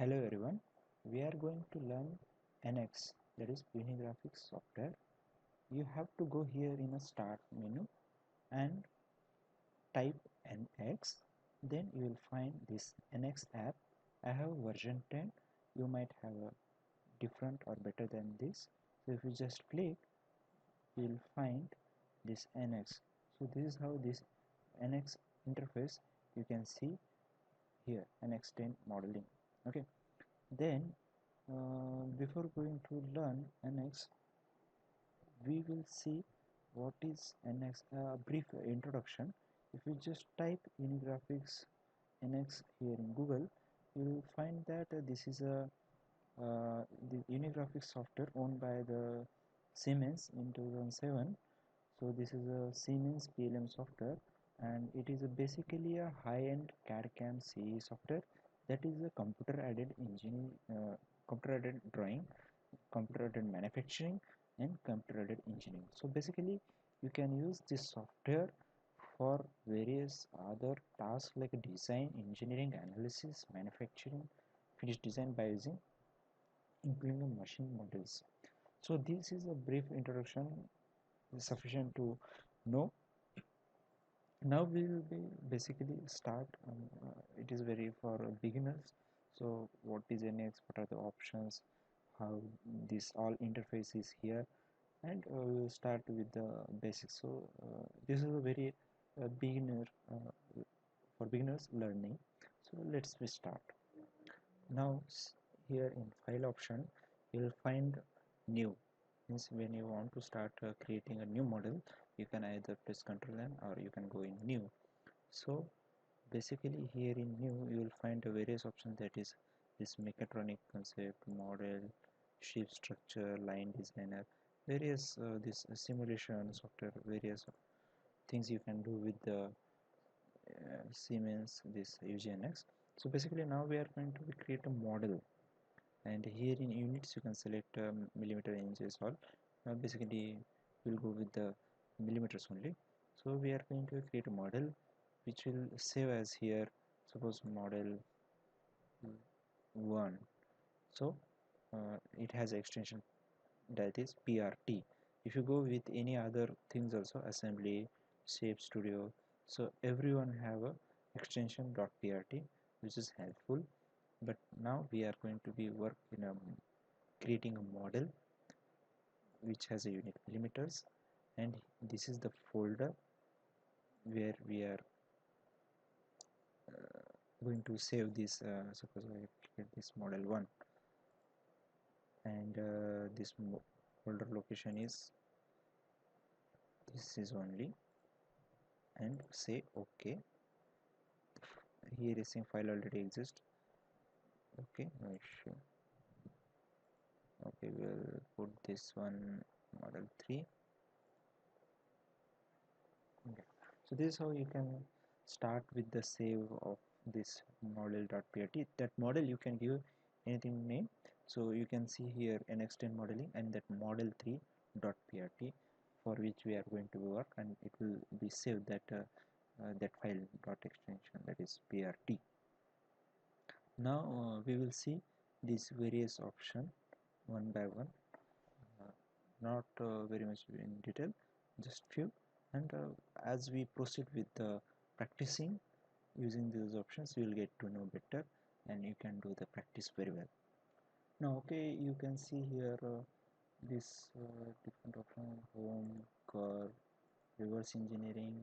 Hello everyone, we are going to learn NX, that is Unigraphics software. You have to go here in a start menu and type NX, then you will find this NX app. I have version 10, you might have a different or better than this. So if you just click, you will find this NX. So this is how this NX interface you can see here, NX10 modeling. Okay, then before going to learn NX, we will see what is NX, a brief introduction. If you just type Unigraphics NX here in Google, you will find that this is the Unigraphics software owned by the Siemens in 2007. So this is a Siemens PLM software, and it is basically a high-end CAD/CAM CE software that is a computer-aided engineering, computer-aided drawing, computer-aided manufacturing, and computer-aided engineering. So basically, you can use this software for various other tasks like design, engineering, analysis, manufacturing, finished design by using including machine models. So this is a brief introduction sufficient to know. Now we will be basically start it is very for beginners. So what is NX, what are the options, how this all interface is here, and we will start with the basics. So this is a very beginner for beginners learning. So let's we start. Now here in file option you will find new, means when you want to start creating a new model, you can either press Ctrl N or you can go in new. So basically here in new you will find a various options, that is this mechatronic concept, model, shape structure, line designer, various this simulation software, various things you can do with the Siemens this UGNx. So basically now we are going to create a model, and here in units you can select millimeter, inches, all. Now basically we'll go with the millimeters only. So we are going to create a model which will save as here, suppose model 1. So it has extension that is PRT. If you go with any other things also, assembly, shape studio, so everyone have a extension .prt, which is helpful. But now we are going to be work in a creating a model which has a unit millimeters, and this is the folder where we are going to save this. Suppose I create this model 1, and this folder location is this is only, and say OK. Here is a file already exists. Okay, no issue. Okay, we'll put this one model 3. Okay. So this is how you can start with the save of this model.prt. That model you can give anything name. So you can see here NX10 modeling and that model3.prt, for which we are going to work, and it will be saved that that file dot extension, that is prt. Now we will see these various option one by one, not very much in detail, just few, and as we proceed with the practicing using these options, you will get to know better and you can do the practice very well. Now okay, you can see here this different option: home, curve, reverse engineering,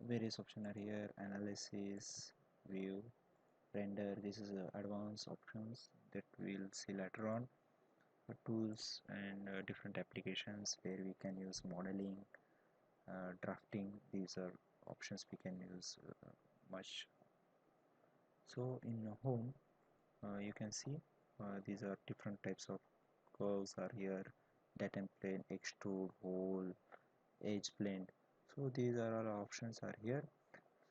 various options are here, analysis, view, render. This is advanced options that we'll see later on. Tools and different applications where we can use modeling, drafting. These are options we can use much. So in home you can see these are different types of curves are here: data plane, extrude, hole, edge blend. So these are all options are here.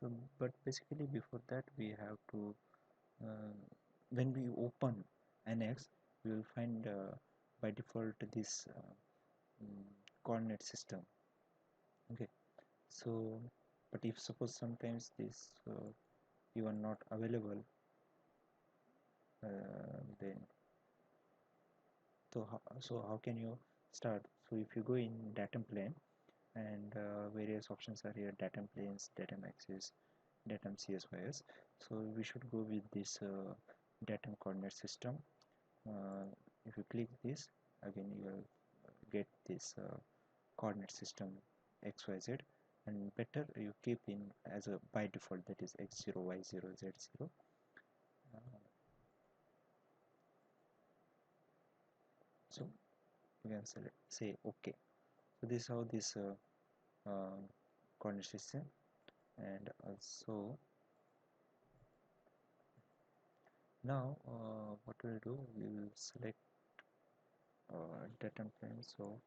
So but basically before that we have to when we open NX, we will find by default this coordinate system. Okay, so but if suppose sometimes this you are not available, then so how can you start? So if you go in datum plane, and various options are here: datum planes, datum axis, datum csys. So we should go with this datum coordinate system. uh, if you click this, again you will get this coordinate system xyz, and better you keep in as a by default, that is x0 y0 z0. uh, so you can select, say okay. So this is how this coordinate system. And also now what we'll do, we will select datum plane, so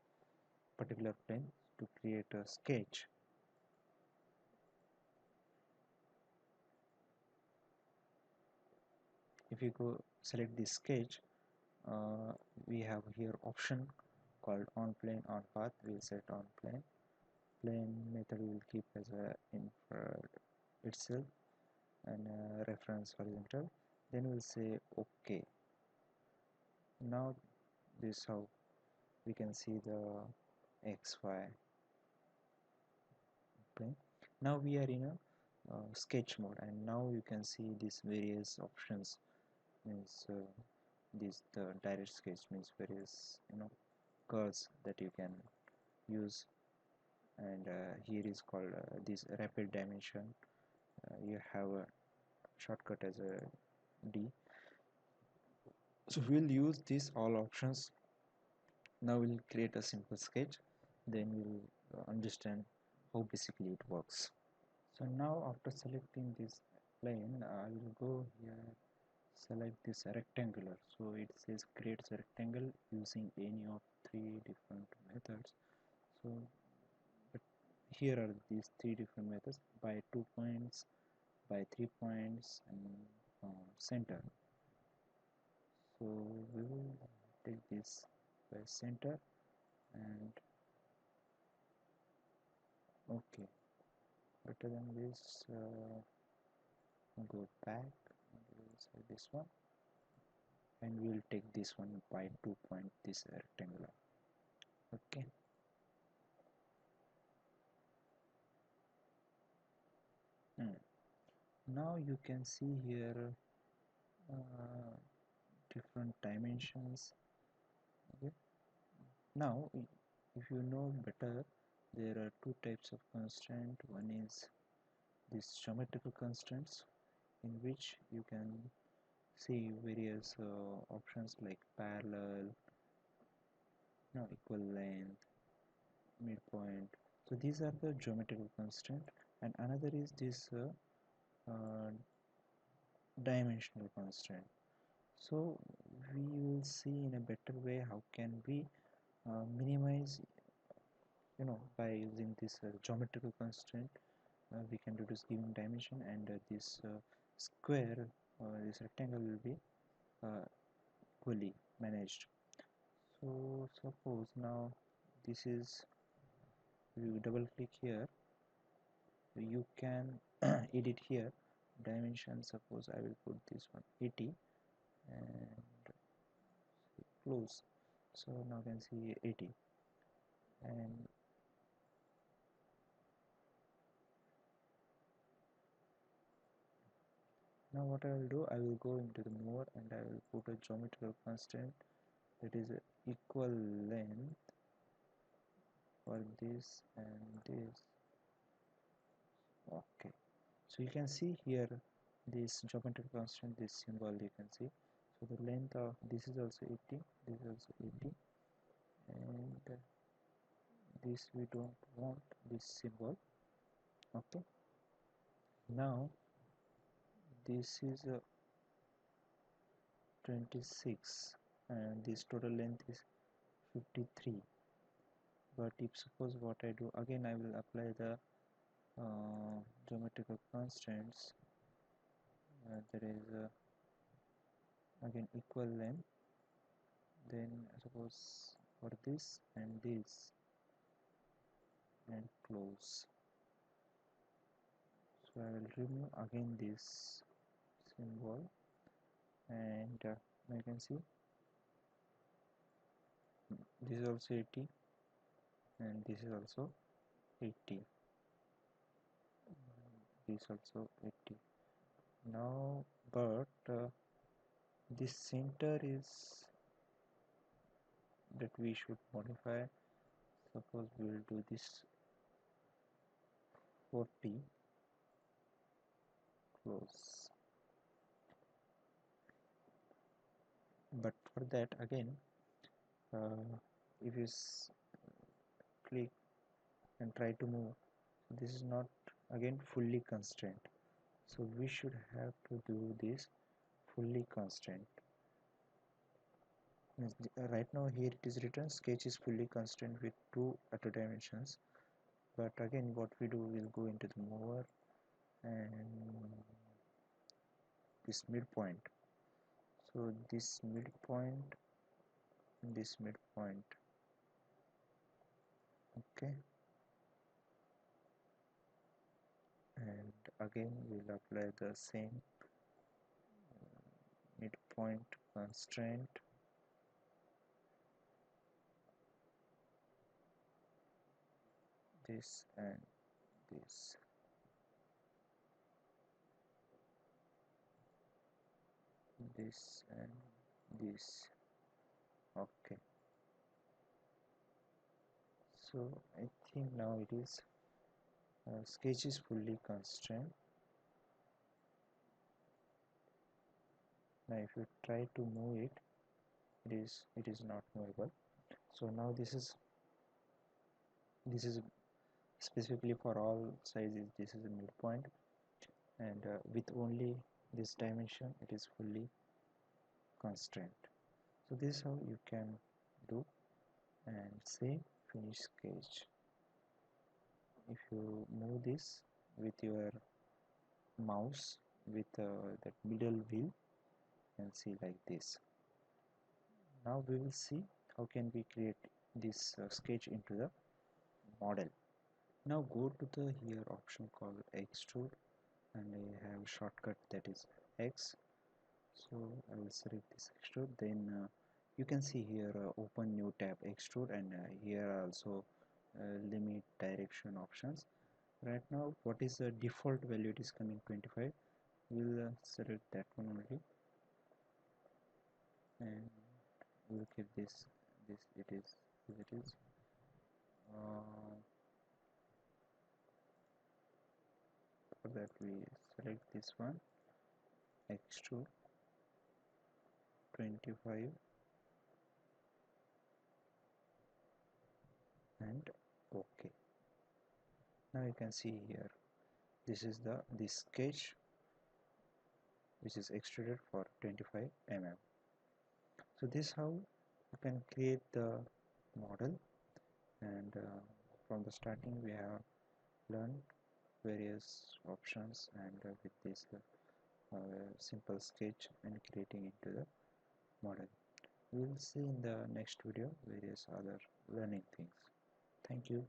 particular plane, to create a sketch. If you go select this sketch, we have here option called on plane on path. We'll set on plane. Plane method we will keep as a infrared itself, and reference horizontal. Then we'll say okay. Now this is how we can see the xy plane. Now we are in a sketch mode, and now you can see these various options. Means this the direct sketch means various curves that you can use. And here is called this rapid dimension. You have a shortcut as a D. So we'll use these all options. Now we'll create a simple sketch, then we'll understand how basically it works. So now after selecting this plane, I will go here, select this rectangular. So it says create a rectangle using any of three different methods. So but here are these three different methods: by 2 points, by 3 points, and center. So we will take this by center, and okay, better than this, go back, and we'll say this one, and we'll take this one by 2 point, this rectangular. Okay. Hmm. Now you can see here uh, different dimensions. Okay. Now if you know better, there are two types of constraint. One is this geometrical constraints, in which you can see various options like parallel, equal length, midpoint. So these are the geometrical constraint, and another is this dimensional constraint. So we will see in a better way how can we minimize, by using this geometrical constraint. We can reduce given dimension, and this square, this rectangle will be uh, equally managed. So suppose now this is, you double click here, you can edit here dimension. Suppose I will put this one 80 and close. So now you can see 80. And now what I will do, I will go into the more, and I will put a geometrical constant, that is equal length for this and this. Okay, so you can see here this geometric constant, this symbol you can see. So the length of this is also 80, this is also 80, and this we don't want this symbol. Okay, now this is 26, and this total length is 53. But if suppose what I do, again I will apply the geometrical constants. There is again equal length, then suppose for this and this, and close. So I will remove again this symbol, and and you can see this is also 80 and this is also 80, this also 80. Now but this center is that we should modify. Suppose we will do this 40, close. But for that again, if you click and try to move, this is not again fully constrained, so we should have to do this fully constrained. Right now here it is written sketch is fully constrained with 2 auto dimensions, but again what we do, we'll go into the mover and this midpoint, so this midpoint, okay, and again we'll apply the same midpoint constraint, this and this, this and this. Okay, so I think now it is sketch is fully constrained. Now if you try to move it, it is not movable. So now this is specifically for all sizes, this is a midpoint, and with only this dimension it is fully constrained. So this is how you can do and say finish sketch. If you move this with your mouse with that middle wheel and see like this. Now we will see how can we create this sketch into the model. Now go to the here option called extrude, and I have shortcut that is X, so I will select this extrude. Then you can see here open new tab extrude, and here also limit direction options. Right now what is the default value, it is coming 25, we'll select that one only, and we'll keep this it is as it is. For that we select this one extrude 25 and OK. Now you can see here this is the sketch which is extruded for 25 mm. So this is how you can create the model, and from the starting we have learned various options, and with this simple sketch and creating into the model. We will see in the next video various other learning things. Thank you.